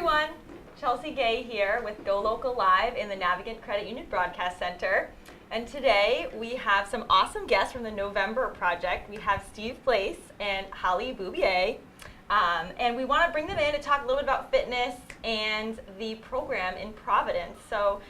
everyone. Chelsea Gay here with GoLocal Live in the Navigant Credit Union Broadcast Center. And today we have some awesome guests from the November Project. We have Steve Blais and Holly Bubier. And we want to bring them in to talk a little bit about fitness and the program in Providence. So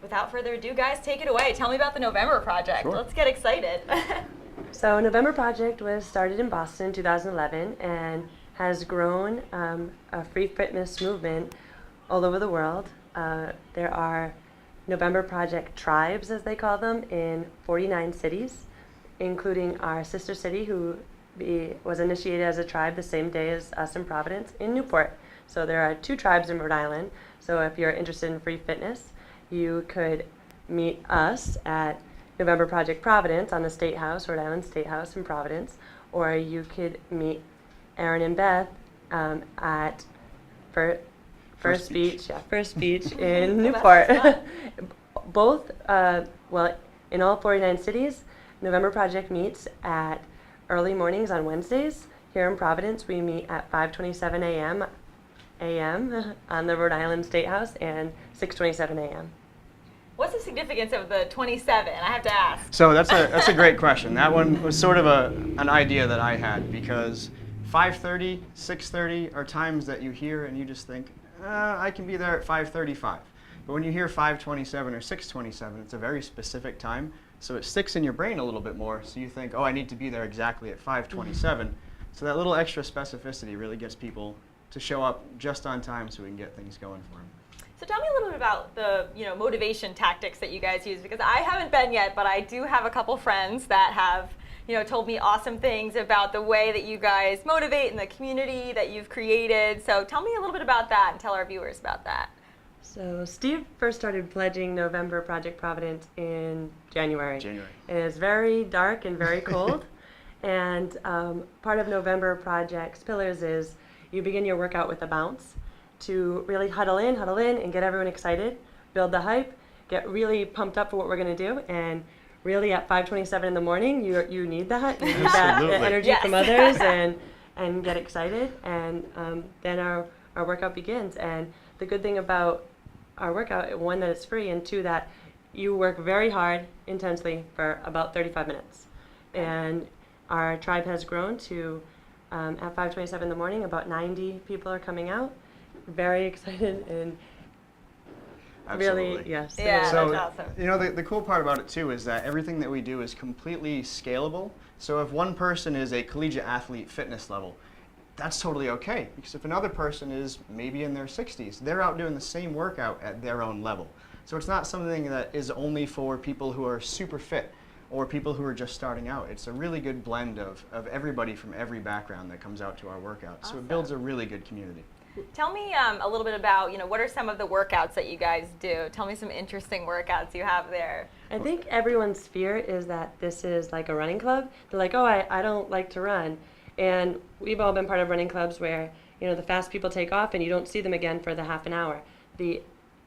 without further ado, guys, take it away. Tell me about the November Project. Sure. Let's get excited. So November Project was started in Boston in 2011 and has grown a free fitness movement all over the world. There are November Project tribes, as they call them, in 49 cities, including our sister city, who was initiated as a tribe the same day as us in Providence, in Newport. So there are 2 tribes in Rhode Island. So if you're interested in free fitness, you could meet us at November Project Providence on the State House, Rhode Island State House in Providence, or you could meet Aaron and Beth at First Beach in Newport. Both, in all 49 cities, November Project meets at early mornings on Wednesdays. Here in Providence, we meet at 5:27 a.m. on the Rhode Island State House and 6:27 a.m. What's the significance of the 27? I have to ask. So that's a great question. That one was sort of an idea that I had, because 5:30, 6:30 are times that you hear and you just think, I can be there at 5:35. But when you hear 5:27 or 6:27, it's a very specific time, so it sticks in your brain a little bit more. So you think, I need to be there exactly at 5:27. So that little extra specificity really gets people to show up just on time so we can get things going for them. So tell me a little bit about the motivation tactics that you guys use, because I haven't been yet, but I do have a couple friends that have told me awesome things about the way that you guys motivate and the community that you've created. So tell me a little bit about that and tell our viewers about that. So Steve first started pledging November Project Providence in January. And it's very dark and very cold. And part of November Project's pillars is you begin your workout with a bounce to really huddle in and get everyone excited, build the hype, get really pumped up for what we're going to do. And really at 5:27 in the morning, you need that. You need that energy from others and get excited. And then our workout begins. And the good thing about our workout, one, that it's free, and 2, that you work very hard, intensely, for about 35 minutes. And our tribe has grown to, at 5:27 in the morning, about 90 people are coming out. Very excited and Absolutely. Really, yes. Yeah, so, that's awesome. The cool part about it too is that everything that we do is completely scalable. So if one person is a collegiate athlete fitness level, that's totally okay. Because if another person is maybe in their 60s, they're out doing the same workout at their own level. So it's not something that is only for people who are super fit or people who are just starting out. It's a really good blend of everybody from every background that comes out to our workout. Awesome. So it builds a really good community. Tell me a little bit about, what are some of the workouts that you guys do? Tell me some interesting workouts you have there. I think everyone's fear is that this is like a running club. They're like, I don't like to run. And we've all been part of running clubs where, the fast people take off and you don't see them again for the half an hour. The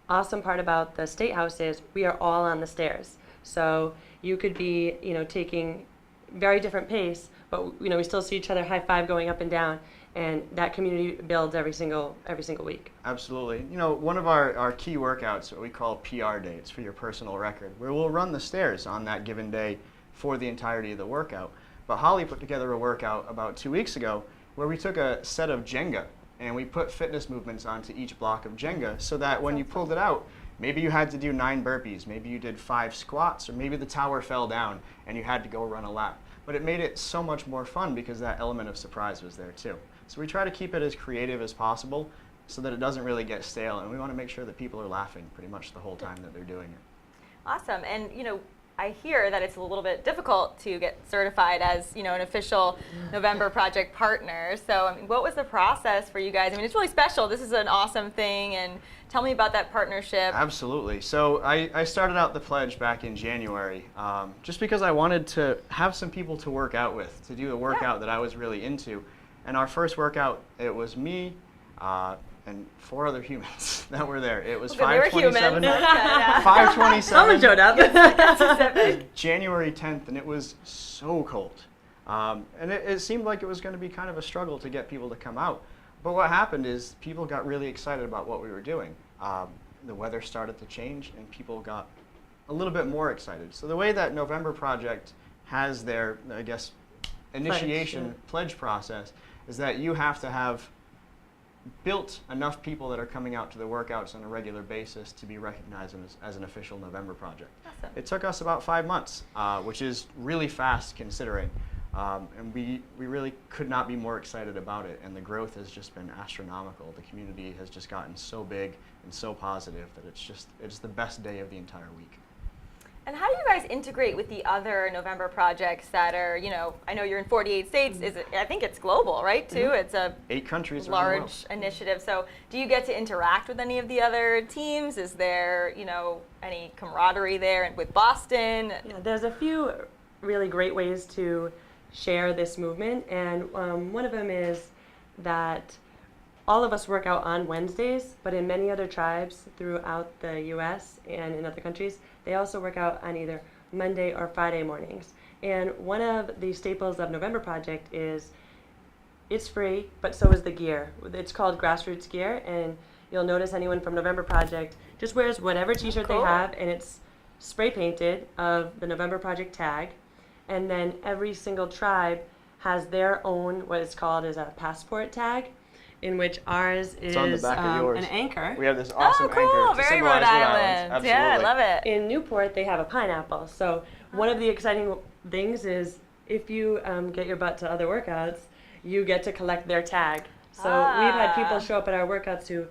awesome part about the State House is we are all on the stairs. So you could be, taking very different pace, but, we still see each other high five going up and down. And that community builds every single week. Absolutely. One of our key workouts, what we call PR days, for your personal record, where we'll run the stairs on that given day for the entirety of the workout. But Holly put together a workout about 2 weeks ago where we took a set of Jenga and we put fitness movements onto each block of Jenga so that when you pulled it out, maybe you had to do 9 burpees, maybe you did 5 squats, or maybe the tower fell down and you had to go run a lap. But it made it so much more fun because that element of surprise was there too. So we try to keep it as creative as possible so that it doesn't really get stale, and we want to make sure that people are laughing pretty much the whole time that they're doing it. Awesome. And, I hear that it's a little bit difficult to get certified as, an official November Project partner. So, what was the process for you guys? It's really special. This is an awesome thing, and tell me about that partnership. Absolutely. So I started out the pledge back in January just because I wanted to have some people to work out with, to do a workout that I was really into. And our first workout, it was me and 4 other humans that were there. It was 5:27. 5:27. Someone showed up. January 10th, and it was so cold. And it seemed like it was going to be kind of a struggle to get people to come out. But what happened is people got really excited about what we were doing. The weather started to change and people got a little bit more excited. So the way that November Project has their, I guess, initiation pledge process is that you have to have built enough people that are coming out to the workouts on a regular basis to be recognized as an official November Project. Awesome. It took us about 5 months, which is really fast considering. And we really could not be more excited about it, and the growth has just been astronomical. The community has just gotten so big and so positive that it's the best day of the entire week. And how do you guys integrate with the other November projects that are, I know you're in 48 states. I think it's global, right, too? Mm-hmm. It's a 8 countries around the world. large initiative. So do you get to interact with any of the other teams? Is there, any camaraderie there with Boston? Yeah, there's a few really great ways to share this movement, and one of them is that all of us work out on Wednesdays, but in many other tribes throughout the U.S. and in other countries, they also work out on either Monday or Friday mornings. And one of the staples of November Project is it's free, but so is the gear. It's called Grassroots Gear, and you'll notice anyone from November Project just wears whatever t-shirt Cool. they have, and it's spray painted of the November Project tag. And then every single tribe has their own, what is called as a passport tag, in which ours is on the back of yours. an anchor. We have this awesome cool. anchor to Very symbolize Rhode Island. Absolutely. Yeah, I love it. In Newport, they have a pineapple. So one of the exciting things is if you get your butt to other workouts, you get to collect their tag. So we've had people show up at our workouts who,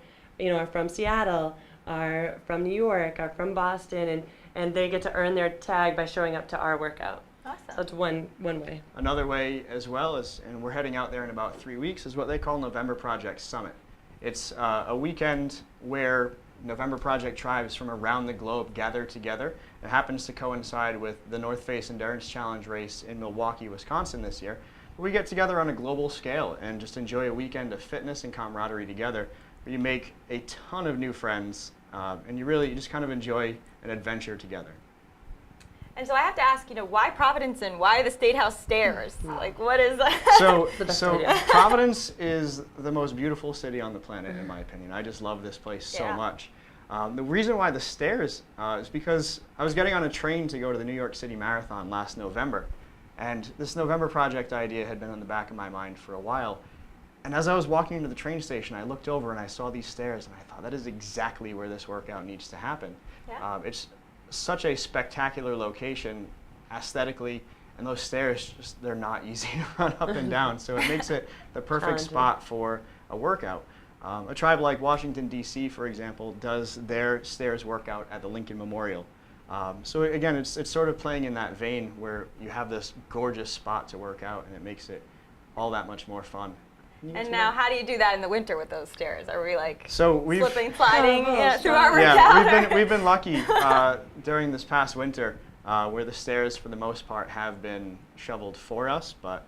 are from Seattle, are from New York, are from Boston, and they get to earn their tag by showing up to our workout. Awesome. So that's one way. Another way as well is, and we're heading out there in about 3 weeks, is what they call November Project Summit. It's a weekend where November Project tribes from around the globe gather together. It happens to coincide with the North Face Endurance Challenge race in Milwaukee, Wisconsin this year. We get together on a global scale and just enjoy a weekend of fitness and camaraderie together. You make a ton of new friends, and you just kind of enjoy an adventure together. And so I have to ask, why Providence and why the State House stairs? Like, what is that? So Providence is the most beautiful city on the planet, in my opinion. I just love this place so much. The reason why the stairs is because I was getting on a train to go to the New York City Marathon last November, and this November Project idea had been on the back of my mind for a while. And as I was walking into the train station, I looked over and I saw these stairs, and I thought, that is exactly where this workout needs to happen. Yeah. It's such a spectacular location aesthetically, and those stairs they're not easy to run up and down, so it makes it the perfect spot for a workout. A tribe like Washington, D.C., for example, does their stairs workout at the Lincoln Memorial. So again, it's sort of playing in that vein where you have this gorgeous spot to work out, and it makes it all that much more fun. And now, how do you do that in the winter with those stairs? Are we slipping, sliding through our workout? Yeah, we've been lucky during this past winter where the stairs, for the most part, have been shoveled for us. But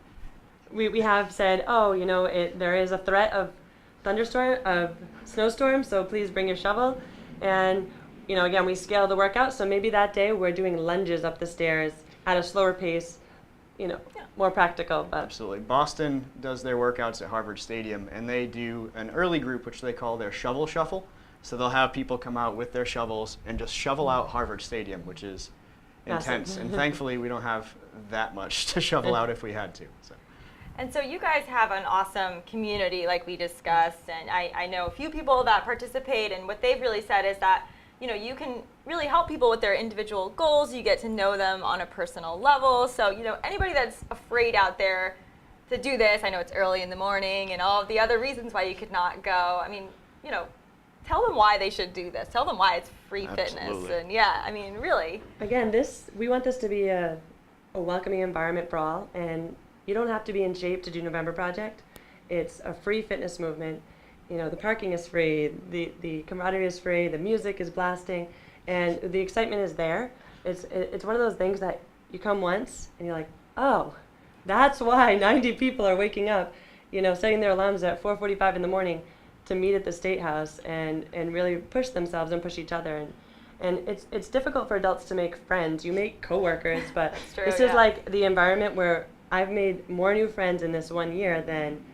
we have said, there is a threat of snowstorm, so please bring your shovel. And again, we scale the workout, so maybe that day we're doing lunges up the stairs at a slower pace. More practical. But absolutely. Boston does their workouts at Harvard Stadium, and they do an early group, which they call their shovel shuffle. So they'll have people come out with their shovels and just shovel out Harvard Stadium, which is intense. And thankfully, we don't have that much to shovel out if we had to. So. And so you guys have an awesome community, like we discussed, and I know a few people that participate, and what they've really said is that you can really help people with their individual goals. You get to know them on a personal level. So, anybody that's afraid out there to do this, I know it's early in the morning and all of the other reasons why you could not go. I mean, tell them why they should do this. Tell them why it's free fitness. And really. Again, we want this to be a welcoming environment for all. And you don't have to be in shape to do November Project. It's a free fitness movement. The parking is free, the camaraderie is free, the music is blasting, and the excitement is there. It's one of those things that you come once and you're like, oh, that's why 90 people are waking up, setting their alarms at 4:45 in the morning to meet at the State House and really push themselves and push each other. And it's difficult for adults to make friends. You make coworkers, but true, this is like the environment where I've made more new friends in this 1 year than